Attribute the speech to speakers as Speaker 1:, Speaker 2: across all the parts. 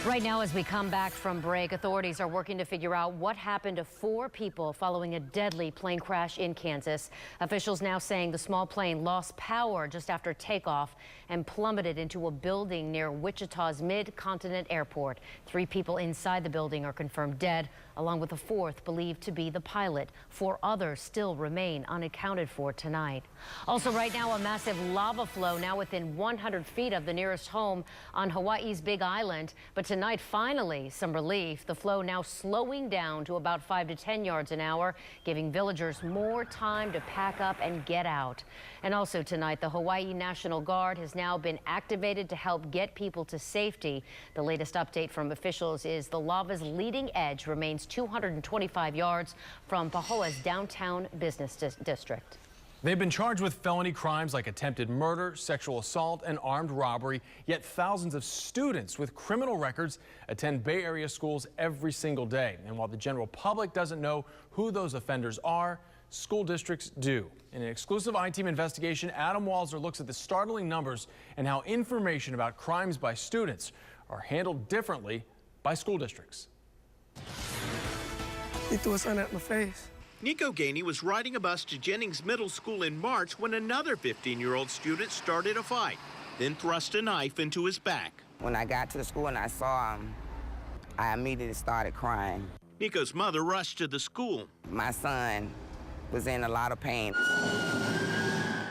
Speaker 1: Right now, as we come back from break, authorities are working to figure out what happened to 4 people following a deadly plane crash in Kansas. Officials now saying the small plane lost power just after takeoff and plummeted into a building near Wichita's Mid-Continent Airport. 3 people inside the building are confirmed dead, along with a 4th believed to be the pilot. 4 others still remain unaccounted for tonight. Also right now, a massive lava flow now within 100 feet of the nearest home on Hawaii's Big Island. But tonight, finally, some relief. The flow now slowing down to about 5 to 10 yards an hour, giving villagers more time to pack up and get out. And also tonight, the Hawaii National Guard has now been activated to help get people to safety. The latest update from officials is the lava's leading edge remains 225 yards from Pahoa's downtown business district.
Speaker 2: They've been charged with felony crimes like attempted murder, sexual assault, and armed robbery, yet thousands of students with criminal records attend Bay Area schools every single day. And while the general public doesn't know who those offenders are, school districts do. In an exclusive I-Team investigation, Adam Walser looks at the startling numbers and how information about crimes by students are handled differently by school districts.
Speaker 3: He threw something at my face.
Speaker 4: Nico Gainey was riding a bus to Jennings Middle School in March when another 15-year-old student started a fight, then thrust a knife into his back.
Speaker 5: When I got to the school and I saw him, I immediately started crying.
Speaker 4: Nico's mother rushed to the school.
Speaker 5: My son was in a lot of pain.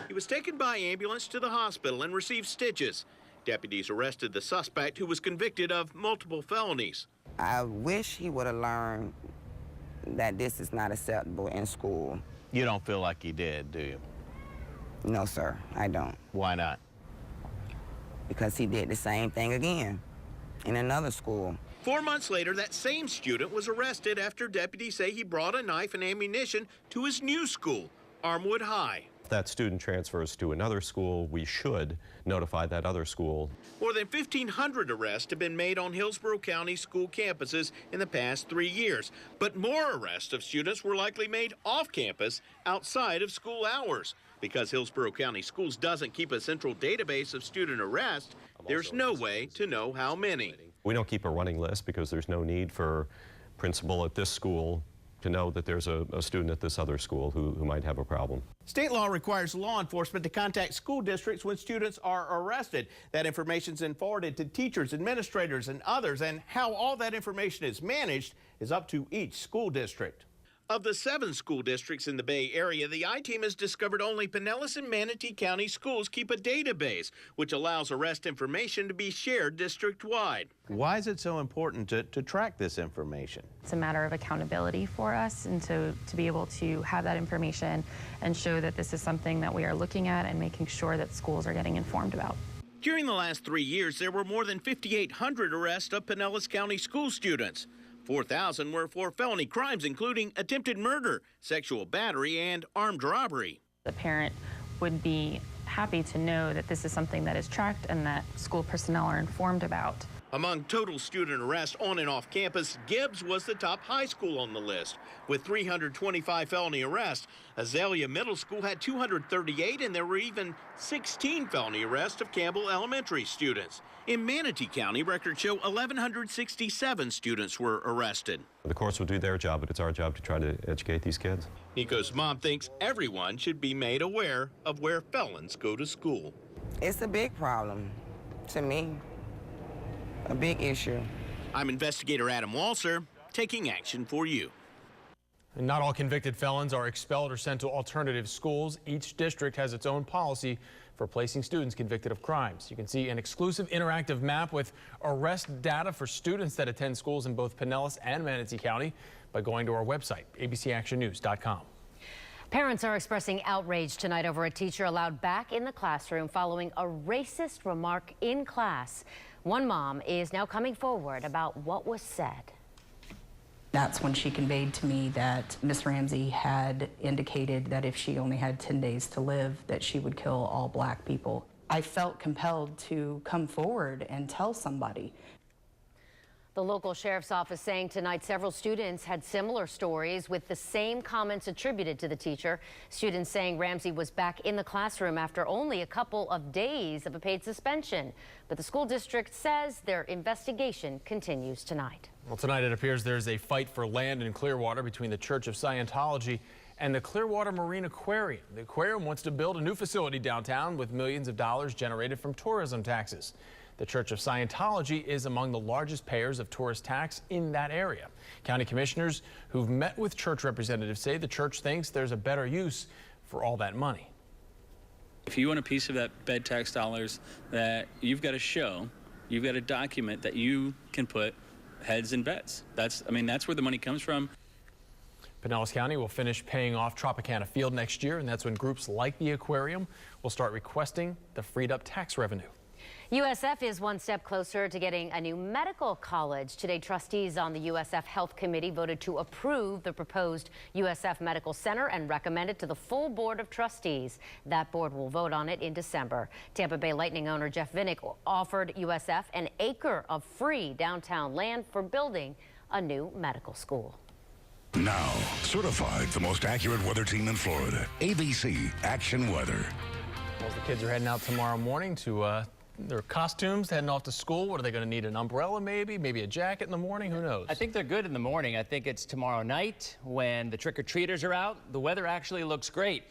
Speaker 4: He was taken by ambulance to the hospital and received stitches. Deputies arrested the suspect, who was convicted of multiple felonies.
Speaker 5: I wish he would have learned that this is not acceptable in school.
Speaker 6: You don't feel like he did, do you?
Speaker 5: No, sir, I don't.
Speaker 6: Why not?
Speaker 5: Because he did the same thing again in another school.
Speaker 4: 4 months later, that same student was arrested after deputies say he brought a knife and ammunition to his new school, Armwood High.
Speaker 7: If that student transfers to another school, we should notify that other school.
Speaker 4: More than 1,500 arrests have been made on Hillsborough County school campuses in the past 3 years. But more arrests of students were likely made off campus outside of school hours. Because Hillsborough County Schools doesn't keep a central database of student arrests, there's no way to know how many.
Speaker 7: We don't keep a running list because there's no need for principal at this school to know that there's a student at this other school who might have a problem.
Speaker 4: State law requires law enforcement to contact school districts when students are arrested. That information is then forwarded to teachers, administrators, and others, and how all that information is managed is up to each school district. Of the 7 school districts in the Bay Area, the I-Team has discovered only Pinellas and Manatee County schools keep a database, which allows arrest information to be shared district-wide.
Speaker 6: Why is it so important to track this information?
Speaker 8: It's a matter of accountability for us, and so to be able to have that information and show that this is something that we are looking at and making sure that schools are getting informed about.
Speaker 4: During the last 3 years, there were more than 5,800 arrests of Pinellas County school students. 4,000 were for felony crimes, including attempted murder, sexual battery, and armed robbery.
Speaker 8: The parent would be happy to know that this is something that is tracked and that school personnel are informed about.
Speaker 4: Among total student arrests on and off campus, Gibbs was the top high school on the list, with 325 felony arrests. Azalea Middle School had 238, and there were even 16 felony arrests of Campbell Elementary students. In Manatee County, records show 1,167 students were arrested.
Speaker 7: The courts will do their job, but it's our job to try to educate these kids.
Speaker 4: Nico's mom thinks everyone should be made aware of where felons go to school.
Speaker 5: It's a big problem to me, a big issue.
Speaker 4: I'm investigator Adam Walser, taking action for you.
Speaker 2: And not all convicted felons are expelled or sent to alternative schools. Each district has its own policy for placing students convicted of crimes. You can see an exclusive interactive map with arrest data for students that attend schools in both Pinellas and Manatee County by going to our website, abcactionnews.com.
Speaker 1: Parents are expressing outrage tonight over a teacher allowed back in the classroom following a racist remark in class. One mom is now coming forward about what was said.
Speaker 9: That's when she conveyed to me that Miss Ramsey had indicated that if she only had 10 days to live, that she would kill all black people. I felt compelled to come forward and tell somebody.
Speaker 1: The local sheriff's office saying tonight several students had similar stories with the same comments attributed to the teacher. Students saying Ramsey was back in the classroom after only a couple of days of a paid suspension. But the school district says their investigation continues tonight.
Speaker 2: Well, tonight it appears there's a fight for land in Clearwater between the Church of Scientology and the Clearwater Marine Aquarium. The aquarium wants to build a new facility downtown with millions of dollars generated from tourism taxes. The Church of Scientology is among the largest payers of tourist tax in that area. County commissioners who've met with church representatives say the church thinks there's a better use for all that money.
Speaker 3: If you want a piece of that bed tax dollars, that you've got to show, you've got to document that you can put heads in beds. That's where the money comes from.
Speaker 2: Pinellas County will finish paying off Tropicana Field next year, and that's when groups like the aquarium will start requesting the freed up tax revenue.
Speaker 1: USF is one step closer to getting a new medical college. Today, trustees on the USF Health Committee voted to approve the proposed USF Medical Center and recommend it to the full board of trustees. That board will vote on it in December. Tampa Bay Lightning owner Jeff Vinik offered USF an acre of free downtown land for building a new medical school.
Speaker 10: Now, certified the most accurate weather team in Florida, ABC Action Weather.
Speaker 2: Well, the kids are heading out tomorrow morning to their costumes, heading off to school. What are they going to need? An umbrella, maybe a jacket in the morning? Who knows?
Speaker 11: I think they're good in the morning. I think it's tomorrow night when the trick-or-treaters are out. The weather actually looks great.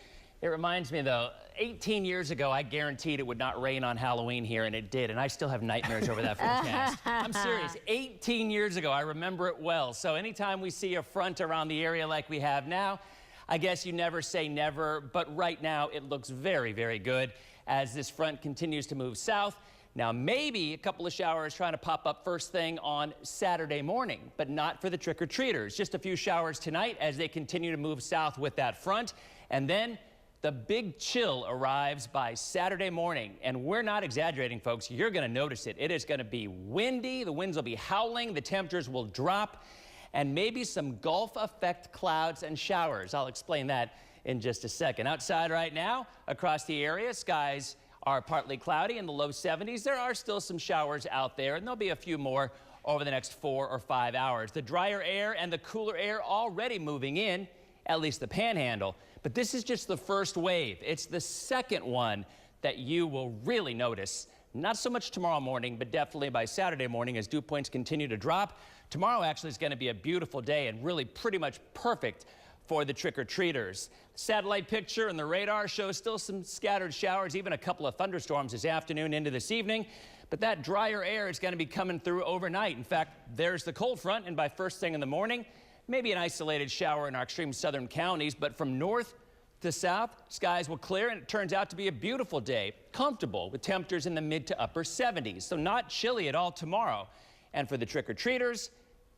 Speaker 11: It reminds me, though, 18 years ago, I guaranteed it would not rain on Halloween here, and it did, and I still have nightmares over that forecast. I'm serious. 18 years ago, I remember it well. So anytime we see a front around the area like we have now, I guess you never say never, but right now it looks very, very good as this front continues to move south. Now, maybe a couple of showers trying to pop up first thing on Saturday morning, but not for the trick-or-treaters. Just a few showers tonight as they continue to move south with that front. And then the big chill arrives by Saturday morning. And we're not exaggerating, folks. You're going to notice it. It is going to be windy. The winds will be howling. The temperatures will drop. And maybe some Gulf effect clouds and showers. I'll explain that in just a second. Outside right now, across the area, skies are partly cloudy in the low 70s. There are still some showers out there, and there'll be a few more over the next 4 or 5 hours. The drier air and the cooler air already moving in, at least the panhandle. But this is just the first wave. It's the second one that you will really notice. Not so much tomorrow morning, but definitely by Saturday morning as dew points continue to drop. Tomorrow actually is going to be a beautiful day and really pretty much perfect for the trick-or-treaters. Satellite picture and the radar shows still some scattered showers, even a couple of thunderstorms this afternoon into this evening. But that drier air is going to be coming through overnight. In fact, there's the cold front, and by first thing in the morning, maybe an isolated shower in our extreme southern counties. But from north to south, skies will clear, and it turns out to be a beautiful day, comfortable with temperatures in the mid to upper 70s. So not chilly at all tomorrow. And for the trick-or-treaters,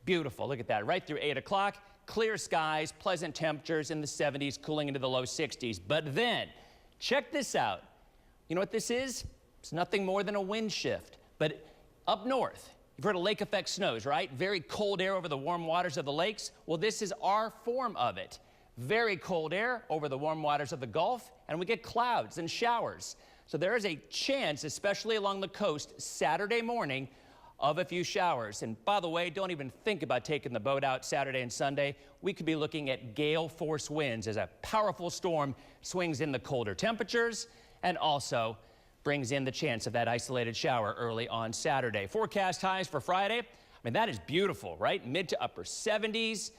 Speaker 11: beautiful. Look at that, right through 8 o'clock. Clear skies, pleasant temperatures in the 70s, cooling into the low 60s. But then, check this out. You know what this is? It's nothing more than a wind shift. But up north, you've heard of lake effect snows, right? Very cold air over the warm waters of the lakes. Well, this is our form of it. Very cold air over the warm waters of the Gulf, and we get clouds and showers. So there is a chance, especially along the coast, Saturday morning, of a few showers. And by the way, don't even think about taking the boat out Saturday and Sunday. We could be looking at gale force winds as a powerful storm swings in the colder temperatures and also brings in the chance of that isolated shower early on Saturday. Forecast highs for Friday. I mean, that is beautiful, right? Mid to upper 70s,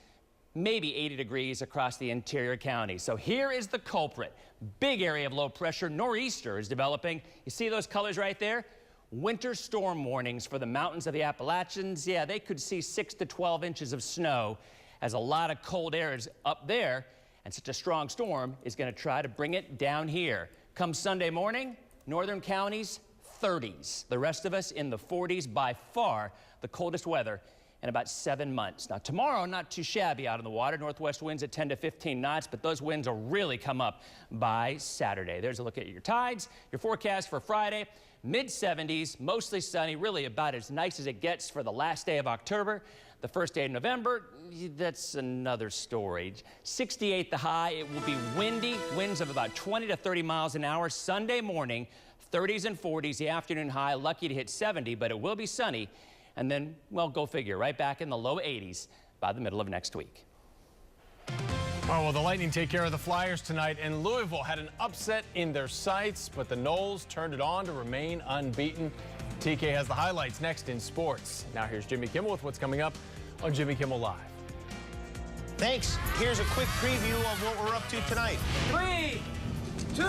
Speaker 11: maybe 80 degrees across the interior county. So here is the culprit. Big area of low pressure, nor'easter is developing. You see those colors right there? Winter storm warnings for the mountains of the Appalachians. Yeah, they could see 6 to 12 inches of snow as a lot of cold air is up there, and such a strong storm is going to try to bring it down here. Come Sunday morning, northern counties, 30s. The rest of us in the 40s, by far the coldest weather in about 7 months. Now tomorrow, not too shabby out on the water. Northwest winds at 10 to 15 knots, but those winds will really come up by Saturday. There's a look at your tides, your forecast for Friday. Mid-70s, mostly sunny, really about as nice as it gets for the last day of October. The first day of November, that's another story. 68 the high. It will be windy, winds of about 20 to 30 miles an hour. Sunday morning, 30s and 40s, the afternoon high, lucky to hit 70, but it will be sunny. and then, well, go figure, right back in the low 80s by the middle of next week.
Speaker 2: Oh, well, the Lightning take care of the Flyers tonight, and Louisville had an upset in their sights, but the Noles turned it on to remain unbeaten. TK has the highlights next in sports. Now here's Jimmy Kimmel with what's coming up on Jimmy Kimmel Live.
Speaker 12: Thanks. Here's a quick preview of what we're up to tonight.
Speaker 13: 3, 2,